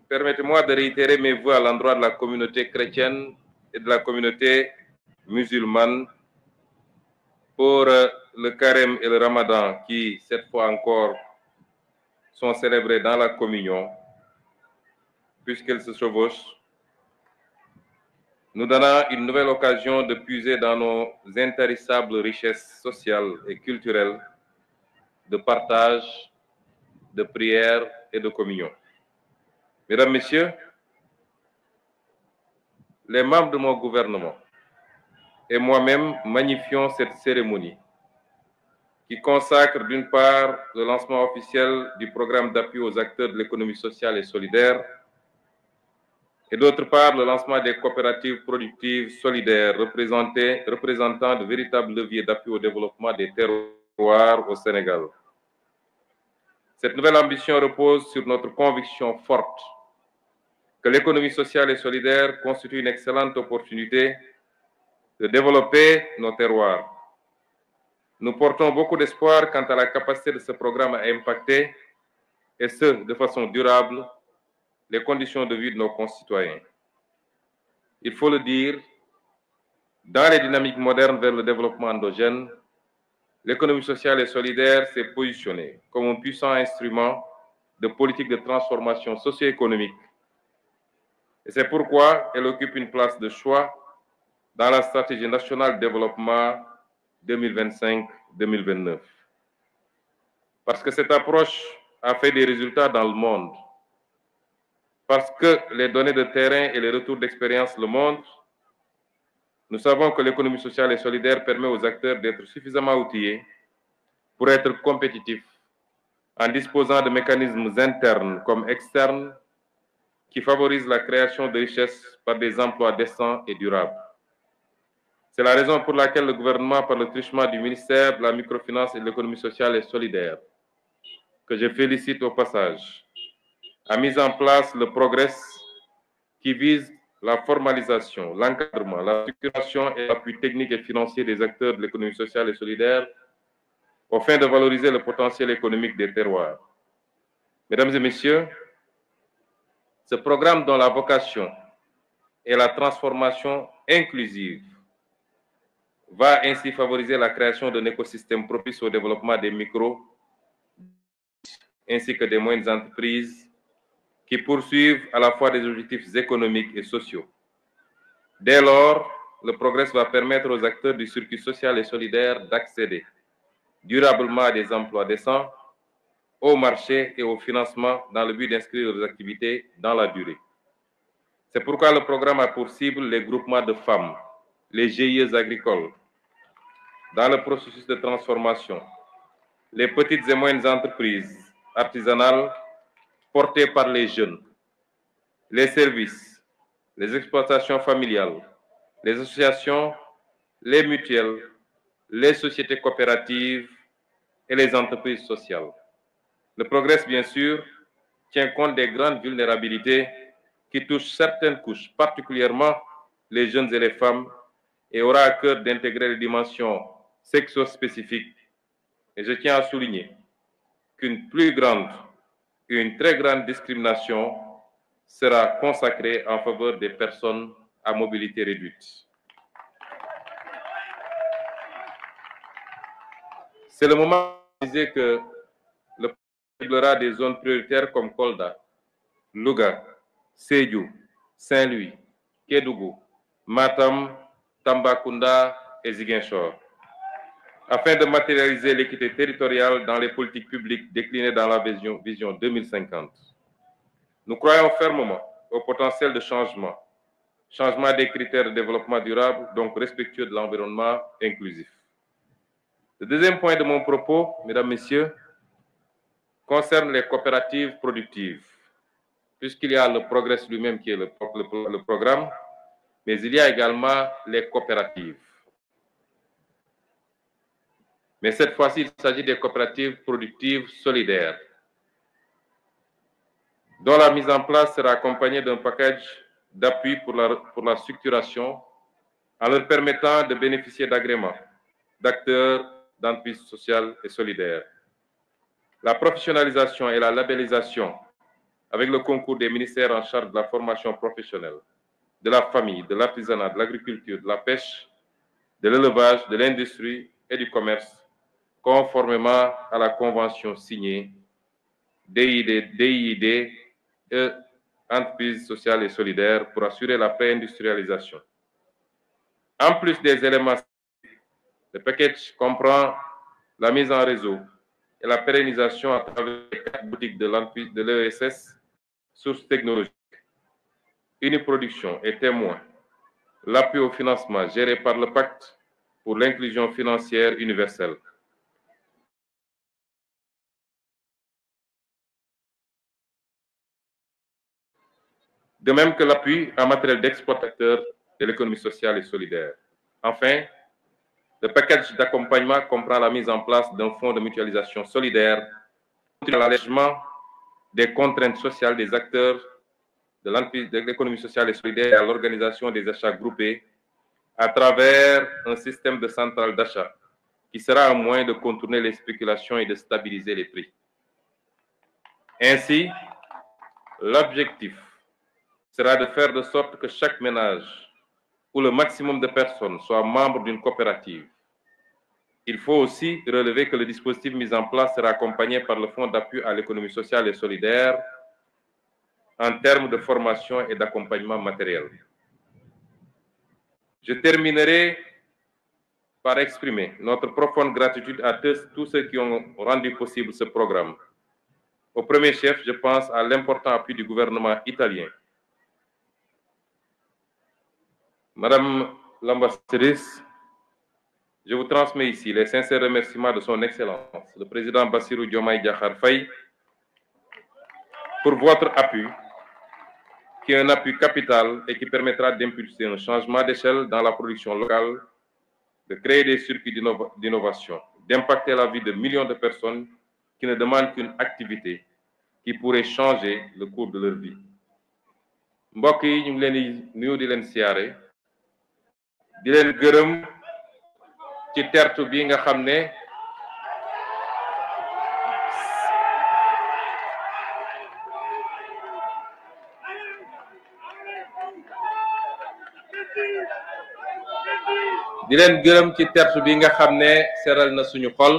permettez-moi de réitérer mes vœux à l'endroit de la communauté chrétienne et de la communauté musulmane pour le carême et le ramadan qui, cette fois encore, sont célébrés dans la communion, puisqu'elles se chevauchent, nous donnant une nouvelle occasion de puiser dans nos intarissables richesses sociales et culturelles de partage, de prière et de communion. Mesdames, Messieurs, les membres de mon gouvernement et moi-même magnifions cette cérémonie qui consacre d'une part le lancement officiel du programme d'appui aux acteurs de l'économie sociale et solidaire et d'autre part le lancement des coopératives productives solidaires représentant de véritables leviers d'appui au développement des terroirs au Sénégal. Cette nouvelle ambition repose sur notre conviction forte que l'économie sociale et solidaire constitue une excellente opportunité de développer nos terroirs. Nous portons beaucoup d'espoir quant à la capacité de ce programme à impacter, et ce, de façon durable, les conditions de vie de nos concitoyens. Il faut le dire, dans les dynamiques modernes vers le développement endogène, l'économie sociale et solidaire s'est positionnée comme un puissant instrument de politique de transformation socio-économique. Et c'est pourquoi elle occupe une place de choix dans la stratégie nationale de développement 2025-2029. Parce que cette approche a fait des résultats dans le monde. Parce que les données de terrain et les retours d'expérience le montrent, nous savons que l'économie sociale et solidaire permet aux acteurs d'être suffisamment outillés pour être compétitifs en disposant de mécanismes internes comme externes qui favorisent la création de richesses par des emplois décents et durables. C'est la raison pour laquelle le gouvernement, par le truchement du ministère de la microfinance et de l'économie sociale et solidaire, que je félicite au passage, a mis en place le Progress qui vise la formalisation, l'encadrement, la structuration et l'appui technique et financier des acteurs de l'économie sociale et solidaire au fin de valoriser le potentiel économique des terroirs. Mesdames et messieurs, ce programme dont la vocation est la transformation inclusive va ainsi favoriser la création d'un écosystème propice au développement des micro ainsi que des moyennes entreprises qui poursuivent à la fois des objectifs économiques et sociaux. Dès lors, le Progress va permettre aux acteurs du circuit social et solidaire d'accéder durablement à des emplois décents, au marché et au financement dans le but d'inscrire leurs activités dans la durée. C'est pourquoi le programme a pour cible les groupements de femmes, les GIE agricoles, dans le processus de transformation, les petites et moyennes entreprises artisanales portées par les jeunes, les services, les exploitations familiales, les associations, les mutuelles, les sociétés coopératives et les entreprises sociales. Le Progress, bien sûr, tient compte des grandes vulnérabilités qui touchent certaines couches, particulièrement les jeunes et les femmes, et aura à cœur d'intégrer les dimensions sexo-spécifiques. Et je tiens à souligner qu'une plus grande et une très grande discrimination sera consacrée en faveur des personnes à mobilité réduite. C'est le moment de dire que le programme ciblera des zones prioritaires comme Kolda, Louga, Sédhiou, Saint-Louis, Kédougou, Matam, Tambacounda et Ziguinchor, afin de matérialiser l'équité territoriale dans les politiques publiques déclinées dans la vision 2050. Nous croyons fermement au potentiel de changement des critères de développement durable, donc respectueux de l'environnement inclusif. Le deuxième point de mon propos, mesdames, messieurs, concerne les coopératives productives, puisqu'il y a le Progress lui-même qui est le programme, mais il y a également les coopératives. Mais cette fois-ci, il s'agit des coopératives productives solidaires, dont la mise en place sera accompagnée d'un package d'appui pour la structuration, en leur permettant de bénéficier d'agréments d'acteurs d'entreprises sociales et solidaires. La professionnalisation et la labellisation avec le concours des ministères en charge de la formation professionnelle, de la famille, de l'artisanat, de l'agriculture, de la pêche, de l'élevage, de l'industrie et du commerce, conformément à la convention signée DID et entreprises sociales et solidaires pour assurer la pré-industrialisation. En plus des éléments, le package comprend la mise en réseau et la pérennisation à travers les 4 boutiques de l'ESS, sources technologiques, Uniproduction et Témoin, l'appui au financement géré par le Pacte pour l'inclusion financière universelle. De même que l'appui en matériel d'exportateur de l'économie sociale et solidaire. Enfin, le package d'accompagnement comprend la mise en place d'un fonds de mutualisation solidaire pour l'allègement des contraintes sociales des acteurs de l'économie sociale et solidaire et à l'organisation des achats groupés à travers un système de centrale d'achat qui sera un moyen de contourner les spéculations et de stabiliser les prix. Ainsi, l'objectif sera de faire de sorte que chaque ménage ou le maximum de personnes soient membres d'une coopérative. Il faut aussi relever que le dispositif mis en place sera accompagné par le Fonds d'appui à l'économie sociale et solidaire en termes de formation et d'accompagnement matériel. Je terminerai par exprimer notre profonde gratitude à tous ceux qui ont rendu possible ce programme. Au premier chef, je pense à l'important appui du gouvernement italien. Madame l'ambassadrice, je vous transmets ici les sincères remerciements de son Excellence, le président Bassirou Diomaye Diakhar Faye, pour votre appui, qui est un appui capital et qui permettra d'impulser un changement d'échelle dans la production locale, de créer des circuits d'innovation, d'impacter la vie de millions de personnes qui ne demandent qu'une activité qui pourrait changer le cours de leur vie. mbokk yi ñu ngi leen di nuyu di leen siyaare di leen gërëm ci tertu bi nga xam ne seral na suñu xol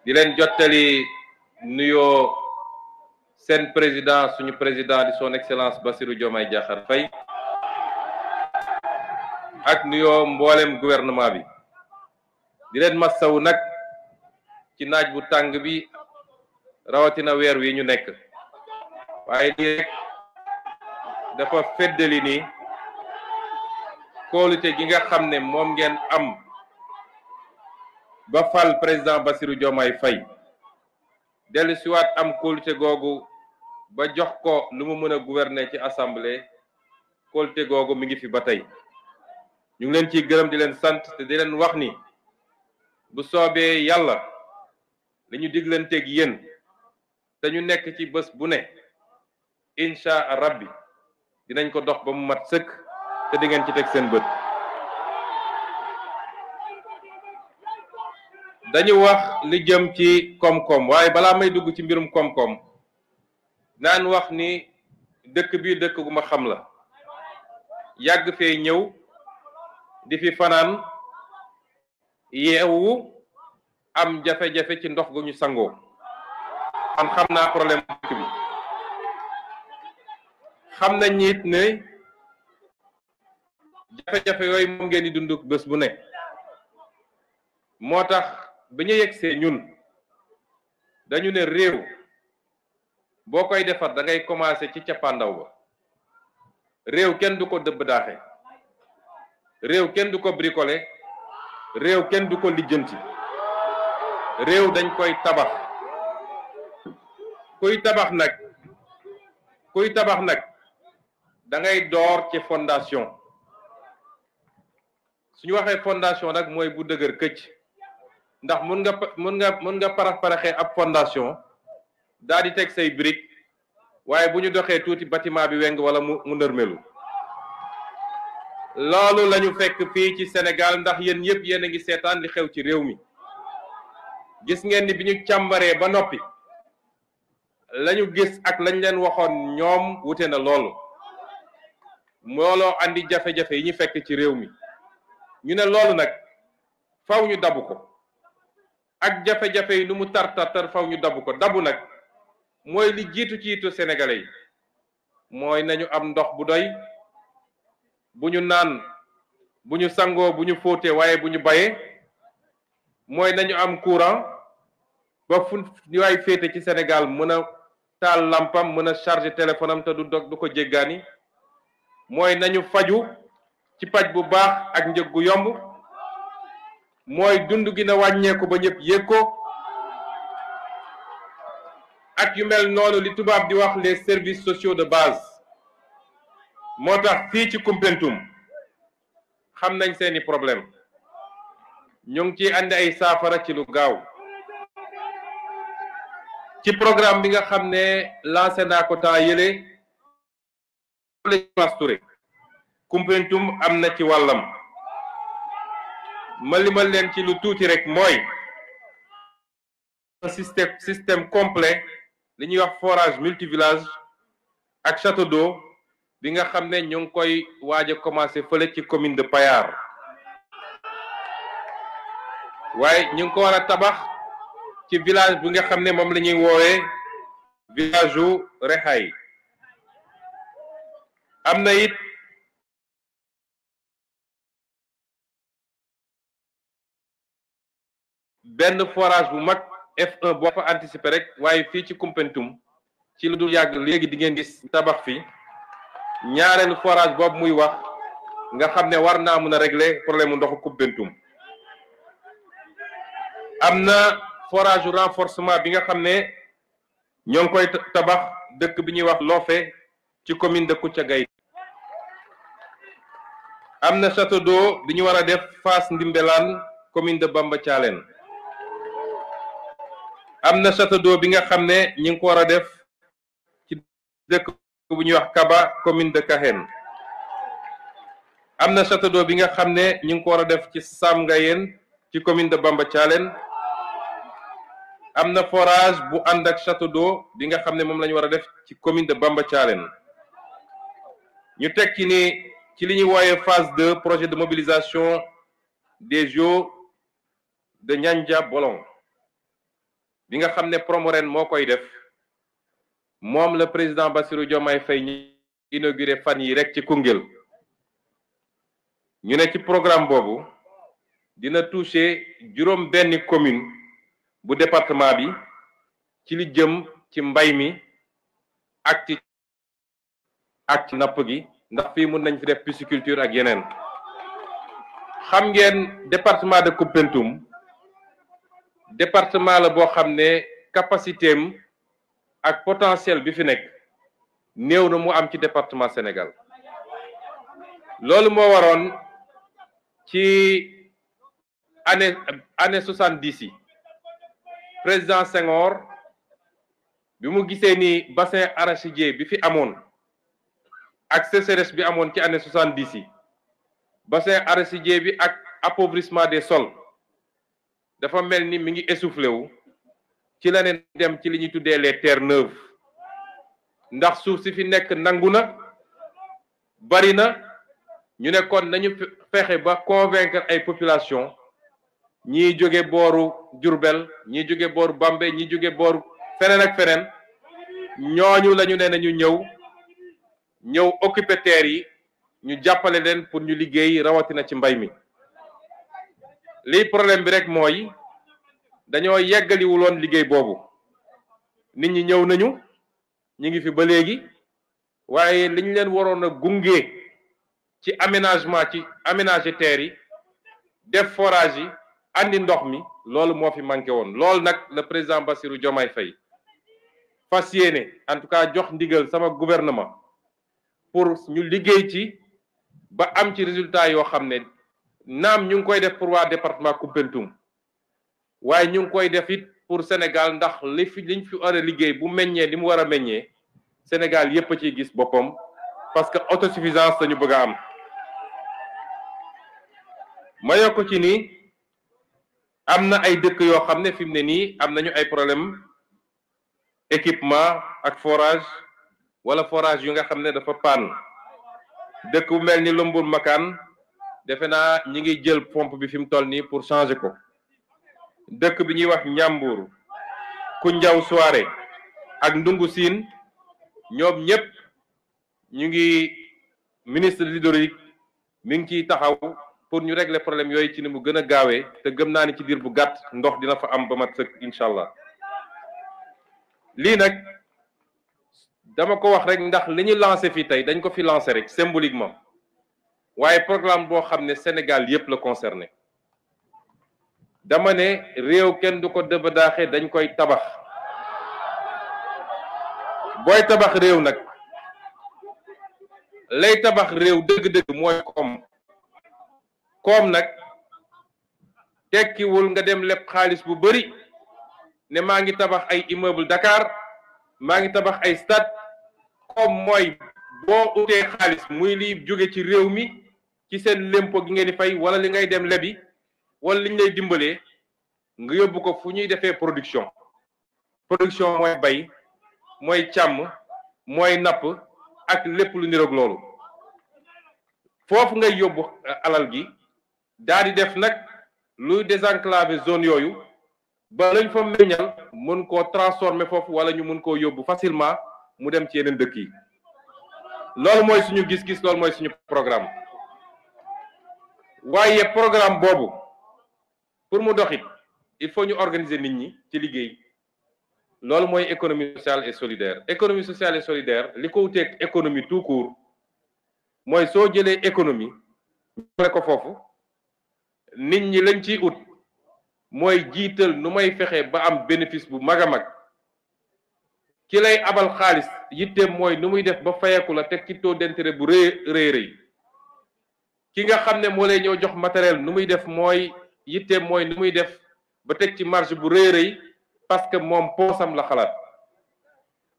di leen jottali nuyoo seen président suñu président di son excellence Bassirou Diomaye Diakhar Faye ak nuyoo mboolem gouvernement bi di leen massawu nag ci naaj bu tàng bi rawatina weer wi ñu nekk waaye lii rek dafa feddali ni kóolute gi nga xam ne moom ngeen am ba fal président Bassirou Diomaye Faye dellu siwaat am kóolute googu ba jox ko lu mu mën a gouverner ci assemblée kóolute googu mi ngi fi ba tey ñu ngi leen ciy gërëm di leen sant te di leen wax ni bu soobee yàlla li ñu diglanteeg yéen te ñu nekk ci bés bu ne incha rabbi dinañ ko dox ba mu mat sëkk te di ngeen ci teg seen bët. dañu wax li jëm ci koom-koom waaye balaa may dugg ci mbirum koom-koom naan wax ni dëkk bi dëkk gu ma xam la yàgg fee ñëw di fi fanaan yeewu am jafe-jafe ci ndox gu ñu sangoo man xam naa problème dëkk bi xam nañ nit ne jafe-jafe yooyu moom ngeen di dund bés bu ne moo tax bi ñu yegsee ñun dañu ne réew boo koy defar da ngay commencer ci cappaandaw ba réew kenn du ko dëbb daaxe réew kenn du ko bricoler réew kenn du ko lijjanti réew dañ koy tabax kuy tabax nag da ngay door ci fondation suñu waxee fondation nag mooy bu dëgër këcc ndax mun nga parax-paraxee ab fondation daal di teg say brique waaye bu ñu doxee tuuti bâtiment bi weng wala mu nërmelu loolu lañu fekk fii ci Sénégal ndax yéen yëpp yéen a ngi seetaan li xew ci réew mi gis ngeen ni bi ñu càmbaree ba noppi lañu gis ak lañ leen waxoon ñoom wute na loolu looloo andi jafe-jafe yi ñu fekk ci réew mi ñu ne loolu nag faw ñu dabu ko ak jafe-jafe yi nu mu tar faw ñu dabu ko dabu nag mooy li jiitu ci yitu sénégalais yi mooy nañu am ndox bu doy bu ñu naan bu ñu sangoo bu ñu fóotee waaye bu ñu bayee mooy nañu am courant ba fu ñu waay féete ci Sénégal mën a taal lampam mën a charger téléphone am te du ko jéggaani mooy nañu faju ci paj bu baax ak njëg gu yomb mooy dund gi na wàññeeku ba ñëpp yëg ko ak yu mel noonu li tubaab di wax les services sociaux de base moo tax fii ci Koumpentoum xam nañ seeni problème ñu ngi ciy andi ay saafara ci lu gaaw ci programme bi nga xam ne lancé naa ko temps yële Touré Koumpentoum am na ci wàllam ma limal leen ci lu tuuti rek mooy système complet li ñuy wax forage multivillage ak château d'eau bi nga xam ne ñu ngi koy waaj a commencé fële ci commune de Payar waaye ñu ngi ko war a tabax ci village bi nga xam ne moom la ñuy woowee village u Rexay am na it benn forage bu mag F1 boo fa anticiper rek waaye fii ci Koumpentoum ci lu dul yàgg léegi di ngeen gis tabax fi ñaareelu forage boobu muy wax nga xam ne war naa mën a régler problème mu ndoxu Koumpentoum am na forage u renforcement bi nga xam ne ñoo ngi koy tabax dëkk bi ñuy wax Lofé ci commune de Koutiagaye am na château d'eau bi ñu war a def Fass Ndimbelaan commune de Bamba Thialène am na château d'eau bi nga xam ne ñi ngi ko war a def ci dëkk bu ñuy wax Kaba commune de Kahen am na château d'eau bi nga xam ne ñi ngi ko war a def ci Sam Ngayeen ci commune de Bamba Thialène am na forage bu ànd ak château d'eau bi nga xam ne moom la ñu war a def ci commune de Bamba Thialène ñu teg ci ni ci li ñuy wooyee phase 2 projet de mobilisation des Jeux de Niandia Bolon bi nga xam ne Promoren moo koy def moom le président Bassirou Diomaye Faye ñi inauguré fan yi rek ci Koungheul ñu ne ci programme boobu dina toucher juróom benn commune bu département bi ci li jëm ci mbay mi ak ci napp gi ndax fii mun nañ fi def pisciculture ak yeneen xam ngeen département de Koumpentoum département la boo xam ne capacité am ak potentiel bi fi nekk néew na mu am ci département Sénégal loolu moo waroon ci année 70 yi président Senghor bi mu gisee ni bassin arachidier bi fi amoon ak sécheresse bi amoon ci année 70 yi bassin arachidier bi ak appauvrissement des sols dafa mel ni mi ngi essoufflé wu ci la ne dem ci li ñuy tuddee les terres neuves ndax suuf si fi nekk nangu na bari na ñu ne kon nañu fexe ba convaincre ay population ñii jóge booru Diourbel ñii jóge booru Bambey ñii jóge booru feneen ak feneen ñooñu la ñu ne nañu ñëw occuper terre yi ñu jàppale leen pour ñu liggéey rawatina ci mbay mi lii problème bi rek mooy dañoo yeggaliwuloon liggéey boobu nit ñi ñëw nañu ñi ngi fi ba léegi waaye li ñu leen waroon a gunge ci aménager terre yi def forage yi andi ndox mi loolu moo fi manqué woon loolu nag le président Bassirou Diomaye Faye fas yéene en tout cas jox ndigal sama gouvernement pour ñu liggéey ci ba am ci résultat yoo xam ne naam ñu ngi koy def pour waa département Koumpentoum waaye ñu ngi koy def it pour Sénégal ndax liñ fi war a liggéey bu meññee li mu war a meññee Sénégal yépp a ciy gis boppam parce que autosuffisance lañu bëgg a am ma yokk ci ni am na ay dëkk yoo xam ne fi mu ne nii am nañu ay problème équipement ak forage wala forage yu nga xam ne dafa panne dëkk bu mel ni Lombul Makaan defe naa ñi ngi jël pompe bi fi mu toll nii pour changer ko dëkk bi ñuy wax Njàmbur Koundiaw Souaré ak Ndungu Siin ñoom ñëpp ñu ngi ministre de l'hydraulique mi ngi ciy taxaw pour ñu régler problème yooyu ci ni mu gën a gaawee te gëm naa ni ci diir bu gàtt ndox dina fa am ba mat sëkk incha allah lii nag dama ko wax rek ndax li ñu lancé fii tey dañ ko fi lancé rek symboliquement waaye programme boo xam ne Sénégal yépp la concerné dama ne réew kenn du ko dëba daaxee dañ koy tabax booy tabax réew nag lay tabax réew dëgg-dëgg mooy koom nag tekkiwul nga dem leb xaalis bu bari ne maa ngi tabax ay immeuble Dakar maa ngi tabax ay stade koom mooy boo utee xaalis muy liy jóge ci réew mi ci seen lempo gi ngeen di fay wala li ngay dem lebi wala liñ lay dimbalee nga yóbbu ko fu ñuy defee production mooy bay mooy càmm mooy napp ak lépp lu niroog loolu foofu ngay yóbbu alal gi daal di def nag luy désenclaver zone yooyu ba lañ fa meññal mën koo transformer foofu wala ñu mën koo yóbbu facilement mu dem ci yeneen dëkk yi loolu mooy suñu gis-gis loolu mooy suñu programme waaye programme boobu pour mu doxit il faut ñu organiser nit ñi ci liggéey loolu mooy économie sociale et solidaire économie sociale et solidaire li ko wuteeg économie tout court mooy soo jëlee économie ñu ko foofu nit ñi lañ ciy ut mooy jiital nu may fexe ba am bénéfice bu mag a mag ki lay abal xaalis yitteem mooy nu muy def ba fayeku la teg ci taux d'intérêt bu rëy ki nga xam ne moo lay ñëw jox matériel nu muy def mooy yitteem mooy nu muy def ba teg ci marge bu rëy parce que moom poosam la xalaat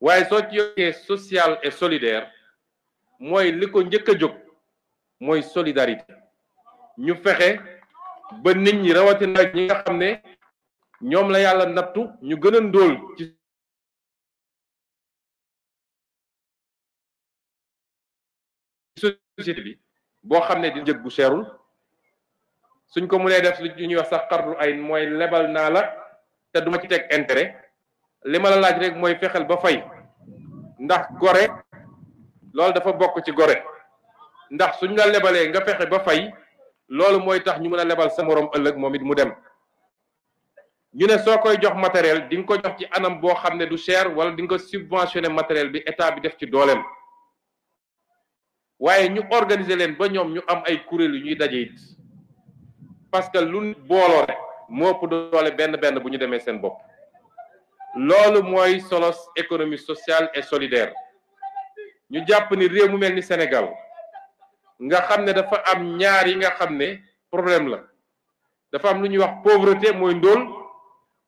waaye soo ci yokkee social et solidaire mooy li ko njëkk a jóg mooy solidarité ñu fexe ba nit ñi rawatina ñi nga xam ne ñoom la yàlla nattu ñu gën a ndóol ci société bi boo xam ne di njëg bu seerul suñ ko mënee def lu ñuy wax sax xardu ay mooy lebal naa la te duma ci teg intérêt li ma la laaj rek mooy fexeel ba fay ndax gore loolu dafa bokk ci gore ndax suñ la lebalee nga fexe ba fay loolu mooy tax ñu mën a lebal sa moroom ëllëg moom it mu dem ñu ne soo koy jox matériel di nga ko jox ci anam boo xam ne du cher wala di nga ko subventionné matériel bi état bi def ci dooleem waaye ñu organiser leen ba ñoom ñu am ay kuréel yu ñuy daje it parce que lu booloo rek moo ëpp doole benn bu ñu demee seen bopp loolu mooy solos économie sociale et solidaire ñu jàpp ni réew mu mel ni Sénégal nga xam ne dafa am ñaar yi nga xam ne problème la dafa am lu ñuy wax pauvreté mooy ndóol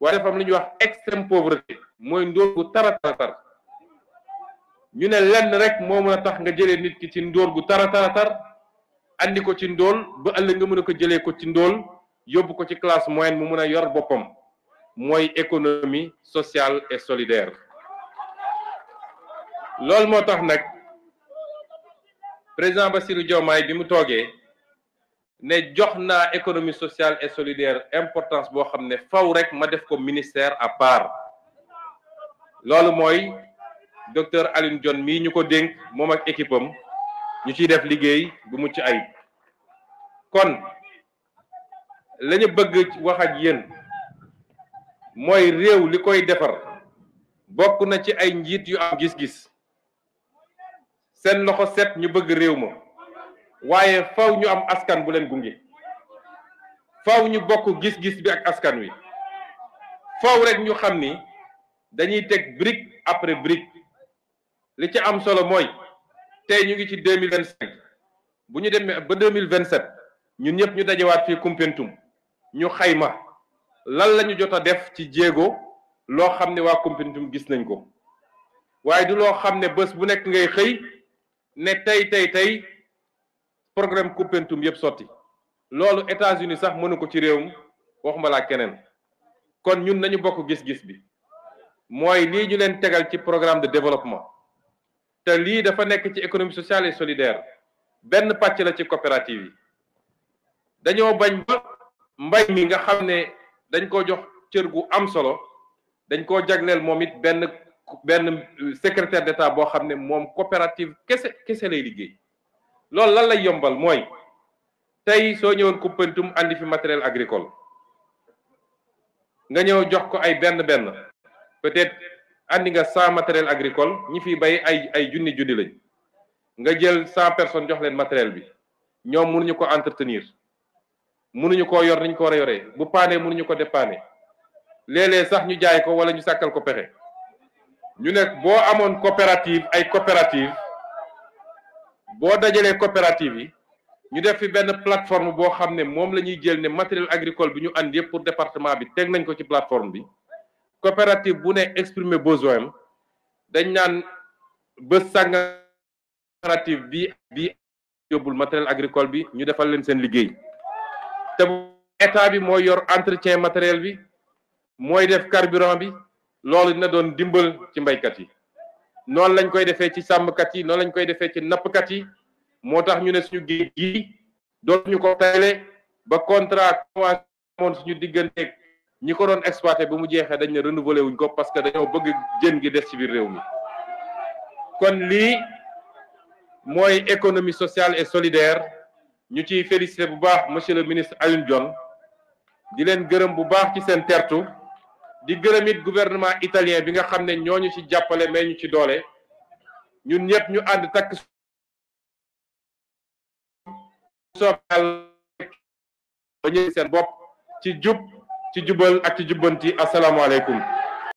waaye dafa am lu ñuy wax extrême pauvreté mooy ndóol gu tara ñu ne lenn rek moo mën a tax nga jëlee nit ki ci ndóol gu tar andi ko ci ndóol ba ëllëg nga mën a ko jëlee ko ci ndóol yóbbu ko ci classe moyenne mu mën a yor boppam mooy économie sociale et solidaire loolu moo tax nag président Bassirou Diomaye bi mu toogee ne jox naa économie sociale et solidaire importance boo xam ne faw rek ma def ko ministère à part loolu mooy docteur Alioune Dione mii ñu ko dénk moom ak équipe am ñu ciy def liggéey bu mucc ayib kon la ñu bëgg wax ak yéen mooy réew li koy defar bokk na ci ay njiit yu am gis-gis seen loxo set ñu bëgg réew ma waaye faw ñu am askan bu leen gunge faw ñu bokk gis-gis bi ak askan wi faw rek ñu xam ni dañuy teg brique après brique li ci am solo mooy tey ñu ngi ci 2025 bu ñu demee ba 2027 ñun ñëpp ñu dajewaat fii Koumpentoum ñu xayma lan la ñu jot a def ci jéego loo xam ne waa Koumpentoum gis nañ ko waaye du loo xam ne bés bu nekk ngay xëy ne tey programme Koumpentoum yëpp sotti loolu États-Unis sax mënu ko ci réewum waxuma laa keneen kon ñun nañu bokk gis-gis bi mooy lii ñu leen tegal ci programme de développement te lii dafa nekk ci économie sociale et solidaire benn pàcc la ci coopérative yi dañoo bañ ba mbay mi nga xam ne dañ ko jox cër gu am solo dañ koo jagleel moom it benn secrétaire d'État boo xam ne moom coopérative kese lay liggéey loolu lan lay yombal mooy tey soo ñëwoon Koumpentoum andi fi matériel agricole nga ñëw jox ko ay benn peut-être andi nga 100 matériel agricole ñi fi bay ay junni lañ nga jël 100 personnes jox leen matériel bi ñoom mënuñu ko entretenir mënuñu ko yor niñ ko war a yoree bu paane mënuñu ko dépanner léeg-léeg sax ñu jaay ko wala ñu sàkkal ko pexe ñu nekk boo amoon coopérative boo dajalee coopérative yi ñu def fi benn plateforme boo xam ne moom la ñuy jël ne matériel agricole bi ñu andi yëpp pour département bi teg nañ ko ci plateforme bi coopérative bu ne exprimer besoin dañ naan bés sànga coopérative bi yóbbul matériel agricole bi ñu defal leen seen liggéey te état bi mooy yor entretien matériel bi mooy def carburant bi loolu dina doon dimbal ci mbaykat yi noonu lañ koy defee ci sàmmkat yi noonu lañ koy defee ci nappkat yi moo tax ñu ne suñu géej gi dootuñu ko tayle ba contrat moon suñu digganteeg ñi ko doon exploité ba mu jeexee dañ ne renouveler wuñ ko parce que dañoo bëgg jën gi des ci biir réew mi kon lii mooy économie sociale et solidaire ñu ciy félicité bu baax monsieur le ministre Alioune Dione di leen gërëm bu baax ci seen tertu di gërëm it gouvernement italien bi nga xam ne ñooñu ci jàppale mais ñu ci doole ñun ñëpp ñu ànd takk soobal ba ñu seen bopp ci jub ci jubal ak ci jubbanti asalaamaaleykum